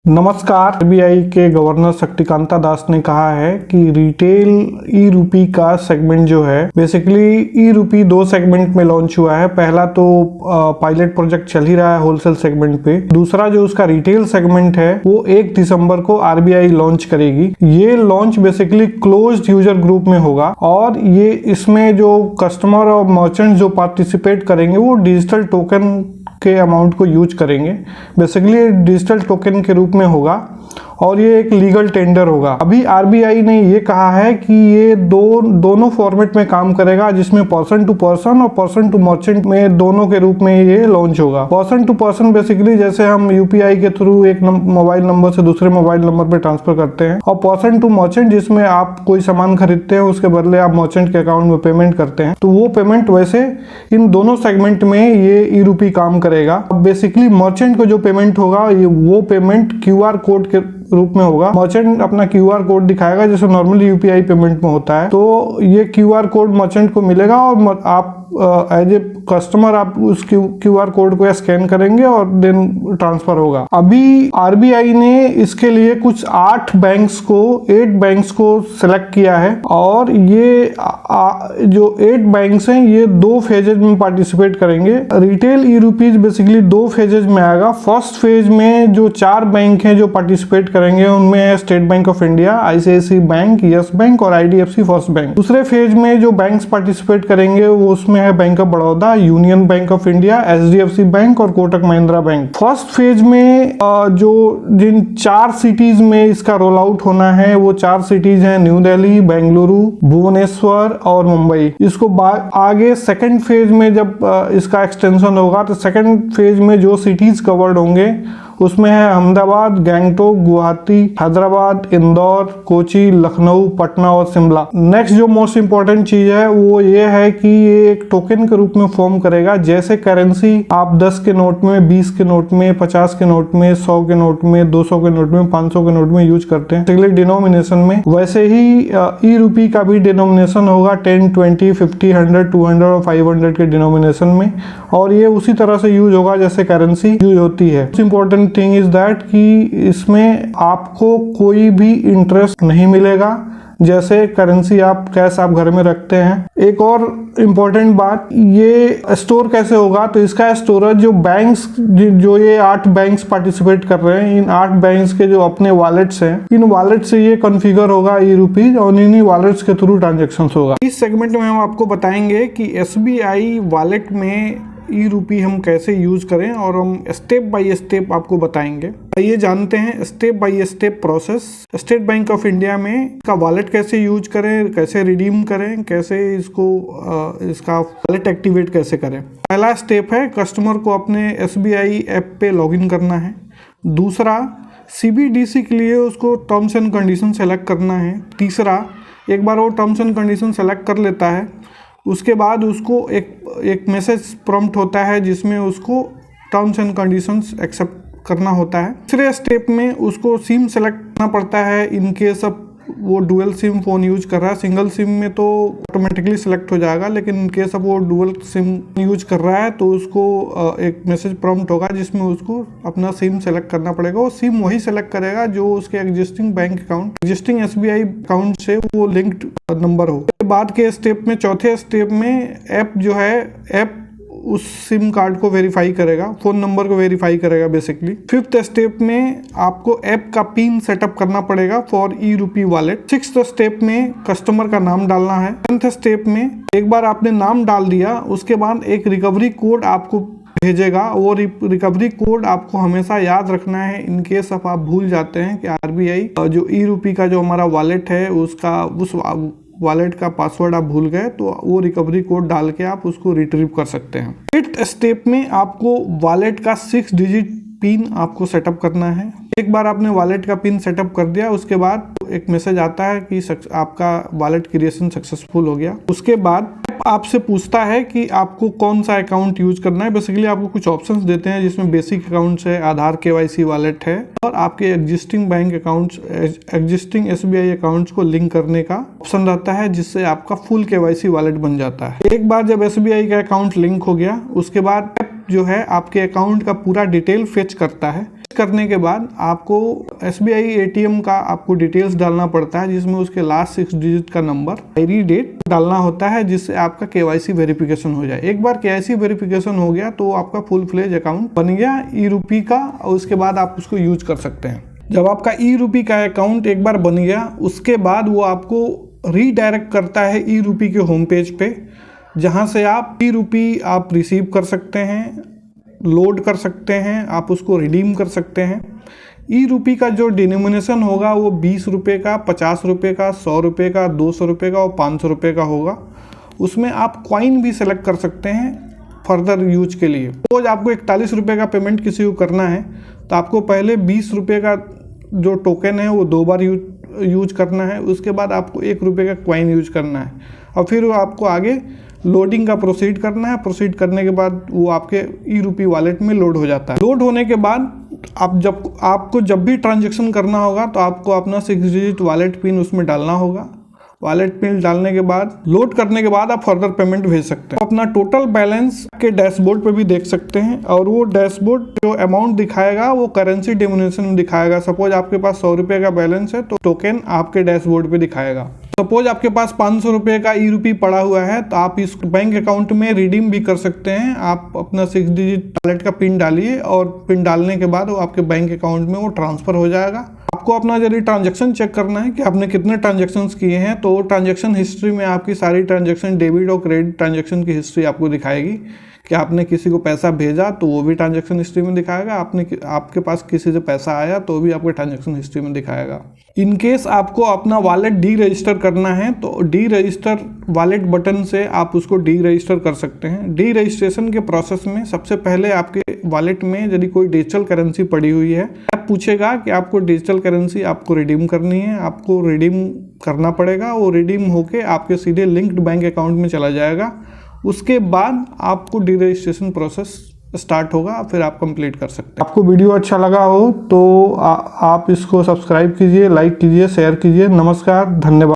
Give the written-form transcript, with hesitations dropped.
नमस्कार। आरबीआई के गवर्नर शक्तिकांता दास ने कहा है कि रिटेल ई रूपी का सेगमेंट जो है, बेसिकली ई रूपी दो सेगमेंट में लॉन्च हुआ है। पहला तो पायलट प्रोजेक्ट चल ही रहा है होलसेल सेगमेंट पे। दूसरा जो उसका रिटेल सेगमेंट है वो 1 दिसंबर को आरबीआई लॉन्च करेगी। ये launch basically closed user group में होगा और ये इसमें जो कस्टमर और मर्चेंट जो पार्टिसिपेट करेंगे वो डिजिटल टोकन के अमाउंट को यूज करेंगे। बेसिकली डिजिटल टोकन के रूप में होगा और ये एक लीगल टेंडर होगा। अभी आरबीआई ने ये कहा है कि ये दोनों फॉर्मेट में काम करेगा, जिसमें पर्सन टू पर्सन और पर्सन टू मर्चेंट में दोनों के रूप में ये लॉन्च होगा। पर्सन टू पर्सन बेसिकली जैसे हम यूपीआई के थ्रू एक मोबाइल नंबर से दूसरे मोबाइल नंबर पे ट्रांसफर करते हैं, और पर्सन टू मर्चेंट जिसमें आप कोई सामान खरीदते हैं उसके बदले आप मर्चेंट के अकाउंट में पेमेंट करते हैं, तो वो पेमेंट वैसे इन दोनों सेगमेंट में ये ई रूपी काम करेगा। बेसिकली मर्चेंट को जो पेमेंट होगा वो पेमेंट क्यूआर कोड के रूप में होगा। मर्चेंट अपना क्यूआर कोड दिखाएगा जैसे नॉर्मली यूपीआई पेमेंट में होता है, तो ये क्यूआर कोड मर्चेंट को मिलेगा और आप एज ए कस्टमर आप उस क्यूआर कोड को स्कैन करेंगे और देन ट्रांसफर होगा। अभी आरबीआई ने इसके लिए कुछ 8 बैंक्स को सिलेक्ट किया है और ये जो 8 बैंक्स हैं ये 2 फेजेज में पार्टिसिपेट करेंगे। रिटेल ई रूपीज बेसिकली 2 फेजेज में आएगा। फर्स्ट फेज में जो 4 बैंक हैं जो पार्टिसिपेट करेंगे उनमें है state bank of India, ICICI bank, yes bank और आईडीएफसी फर्स्ट बैंक। दूसरे फेज में जो बैंक्स पार्टिसिपेट करेंगे वो उसमें है bank of Baroda, union bank of India, HDFC bank और Kotak Mahindra bank. First phase में जो जिन 4 सिटीज में इसका रोल आउट होना है वो 4 सिटीज हैं न्यू दिल्ली, बेंगलुरु, भुवनेश्वर और मुंबई। इसको आगे सेकंड फेज में जब इसका एक्सटेंशन होगा तो सेकंड फेज में जो सिटीज कवर्ड होंगे उसमें है अहमदाबाद, गैंगटोक, गुवाहाटी, हैदराबाद, इंदौर, कोची, लखनऊ, पटना और शिमला। नेक्स्ट जो मोस्ट इंपॉर्टेंट चीज है वो ये है कि ये एक टोकन के रूप में फॉर्म करेगा। जैसे करेंसी आप 10 के नोट में, 20 के नोट में, 50 के नोट में, 100 के नोट में, 200 के नोट में, 500 के नोट में यूज करते हैं डिनोमिनेशन में, वैसे ही ई रूपी का भी डिनोमिनेशन होगा 10, 20, 50, 100, 200 और 500 के डिनोमिनेशन में, और ये उसी तरह से यूज होगा जैसे करेंसी यूज होती है। इंपॉर्टेंट थिंग इज दैट कि इसमें आपको कोई भी इंटरेस्ट नहीं मिलेगा जैसे करेंसी आप कैश आप घर में रखते हैं। एक और इम्पोर्टेंट बात, ये स्टोर कैसे होगा, तो इसका स्टोरेज जो बैंक्स जो ये 8 बैंक्स पार्टिसिपेट कर रहे हैं, इन 8 बैंक्स के जो अपने वॉलेट्स हैं, इन वॉलेट से ये कॉन्फ़िगर होगा ई रूपीज और इन्हीं वॉलेट्स के थ्रू ट्रांजेक्शन होगा। इस सेगमेंट में हम आपको बताएंगे कि एसबीआई वॉलेट में ई रूपी हम कैसे यूज करें और हम स्टेप बाय स्टेप आपको बताएंगे। ये जानते हैं step by step process. State bank of India में का वॉलेट कैसे यूज करें, कैसे रिडीम करें, कैसे इसका वॉलेट एक्टिवेट कैसे करें। पहला स्टेप है कस्टमर को अपने एसबीआई ऐप पे लॉगिन करना है। दूसरा, सीबीडीसी के लिए उसको टर्म्स एंड कंडीशन सेलेक्ट करना है। तीसरा, एक बार वो टर्म्स एंड कंडीशन सेलेक्ट कर लेता है उसके बाद उसको एक मैसेज प्रॉम्प्ट होता है जिसमें उसको टर्म्स एंड कंडीशंस एक्सेप्ट करना होता है। तीसरे स्टेप में उसको सिम सेलेक्ट करना पड़ता है इन केस अब वो डुअल सिम फोन यूज कर रहा है। सिंगल सिम में तो ऑटोमेटिकली सिलेक्ट हो जाएगा, लेकिन इन केस अब वो डुअल सिम यूज कर रहा है तो उसको एक मैसेज प्रॉम्प्ट होगा जिसमें उसको अपना सिम सेलेक्ट करना पड़ेगा। वो सिम वही सेलेक्ट करेगा जो उसके existing bank account, existing SBI account से वो लिंक्ड नंबर हो। बाद के स्टेप में, चौथे स्टेप में ऐप जो है, ऐप उस सिम कार्ड को वेरीफाई करेगा, फोन नंबर को वेरीफाई करेगा बेसिकली। 5th स्टेप में आपको ऐप का पिन सेटअप करना पड़ेगा फॉर ई रूपी वॉलेट। 6th स्टेप में कस्टमर का नाम डालना है। 7th स्टेप में एक बार आपने नाम डाल दिया उसके बाद एक रिकवरी कोड आपको भेजेगा। वो रिकवरी कोड आपको हमेशा याद रखना है इन केस आप भूल जाते हैं कि आरबीआई जो ई रूपी का जो हमारा वॉलेट है उसका उस वॉलेट का पासवर्ड आप भूल गए तो वो रिकवरी कोड डाल के आप उसको रिट्रीव कर सकते हैं। 8th स्टेप में आपको वॉलेट का 6 डिजिट पिन आपको सेटअप करना है। एक बार आपने वॉलेट का पिन सेटअप कर दिया उसके बाद एक मैसेज आता है कि आपका वॉलेट क्रिएशन सक्सेसफुल हो गया। उसके बाद आपसे पूछता है कि आपको कौन सा अकाउंट यूज करना है। बेसिकली आपको कुछ ऑप्शंस देते हैं जिसमें बेसिक अकाउंट्स है, आधार केवाईसी वॉलेट है और आपके existing bank accounts, existing SBI accounts को लिंक करने का ऑप्शन रहता है जिससे आपका फुल केवाईसी वॉलेट बन जाता है। एक बार जब एसबीआई का अकाउंट लिंक हो गया उसके बाद जो है आपके अकाउंट का पूरा डिटेल फेच करता है। करने के बाद आपको SBI ATM का आपको डिटेल्स डालना पड़ता है, जिसमें उसके लास्ट 6 डिजिट का नंबर, एक्सपायरी डेट डालना होता है, जिससे आपका KYC वेरिफिकेशन हो जाए। एक बार KYC वेरिफिकेशन हो गया तो आपका फुल फ्लेज अकाउंट बन गया e-Rupee का, और उसके बाद आप उसको यूज कर सकते हैं। जब आपका e-Rupee का अकाउंट एक बार बन गया, उसके बाद वो आपको रीडायरेक्ट करता है e-Rupee के होम पेज पे, जहाँ से आप e-Rupee आप रिसीव कर सकते हैं, लोड कर सकते हैं, आप उसको रिडीम कर सकते हैं। e-Rupee का जो डिनोमिनेशन होगा वो 20 रुपये का, 50 रुपये का, 100 रुपये का, 200 रुपये का और 500 रुपये का होगा। उसमें आप कॉइन भी सेलेक्ट कर सकते हैं फर्दर यूज के लिए। तो आपको 41 रुपये का पेमेंट किसी को करना है तो आपको पहले 20 रुपये का जो टोकन है वो 2 बार यूज करना है, उसके बाद आपको 1 रुपये का कॉइन यूज करना है, और फिर आपको आगे लोडिंग का प्रोसीड करना है। प्रोसीड करने के बाद वो आपके e-Rupee वॉलेट में लोड हो जाता है। लोड होने के बाद आपको जब भी ट्रांजैक्शन करना होगा तो आपको अपना 6 डिजिट वॉलेट पिन उसमें डालना होगा। वॉलेट पिन डालने के बाद, लोड करने के बाद आप फर्दर पेमेंट भेज सकते हैं। अपना टोटल बैलेंस के डैशबोर्ड पे भी देख सकते हैं, और वो डैशबोर्ड जो अमाउंट दिखाएगा वो करेंसी डिनोमिनेशन में दिखाएगा। सपोज आपके पास 100 रुपये का बैलेंस है तो टोकन आपके डैशबोर्ड पे दिखाएगा। सपोज आपके पास 500 रुपये का e-Rupee पड़ा हुआ है तो आप इस बैंक अकाउंट में रिडीम भी कर सकते हैं। आप अपना 6 डिजिट वॉलेट का पिन डालिए, और पिन डालने के बाद वो आपके बैंक अकाउंट में वो ट्रांसफर हो जाएगा। आपको अपना यदि ट्रांजैक्शन चेक करना है कि आपने कितने ट्रांजैक्शंस किए हैं, तो ट्रांजैक्शन हिस्ट्री में आपकी सारी ट्रांजैक्शन, डेबिट और क्रेडिट ट्रांजैक्शन की हिस्ट्री आपको दिखाएगी। कि आपने किसी को पैसा भेजा तो वो भी ट्रांजैक्शन हिस्ट्री में दिखाएगा, आपके पास किसी से पैसा आया तो भी आपके ट्रांजैक्शन हिस्ट्री में दिखाएगा। इन केस आपको अपना वॉलेट डी रजिस्टर करना है तो डी रजिस्टर वॉलेट बटन से आप उसको डी रजिस्टर कर सकते हैं। डी रजिस्ट्रेशन के प्रोसेस में सबसे पहले आपके वॉलेट में यदि कोई डिजिटल करेंसी पड़ी हुई है, आप पूछेगा कि आपको डिजिटल करेंसी आपको रिडीम करनी है, आपको रिडीम करना पड़ेगा। वो रिडीम होके आपके सीधे लिंक्ड बैंक अकाउंट में चला जाएगा। उसके बाद आपको डी रजिस्ट्रेशन प्रोसेस स्टार्ट होगा, फिर आप कंप्लीट कर सकते हैं। आपको वीडियो अच्छा लगा हो तो आप इसको सब्सक्राइब कीजिए, लाइक कीजिए, शेयर कीजिए। नमस्कार, धन्यवाद।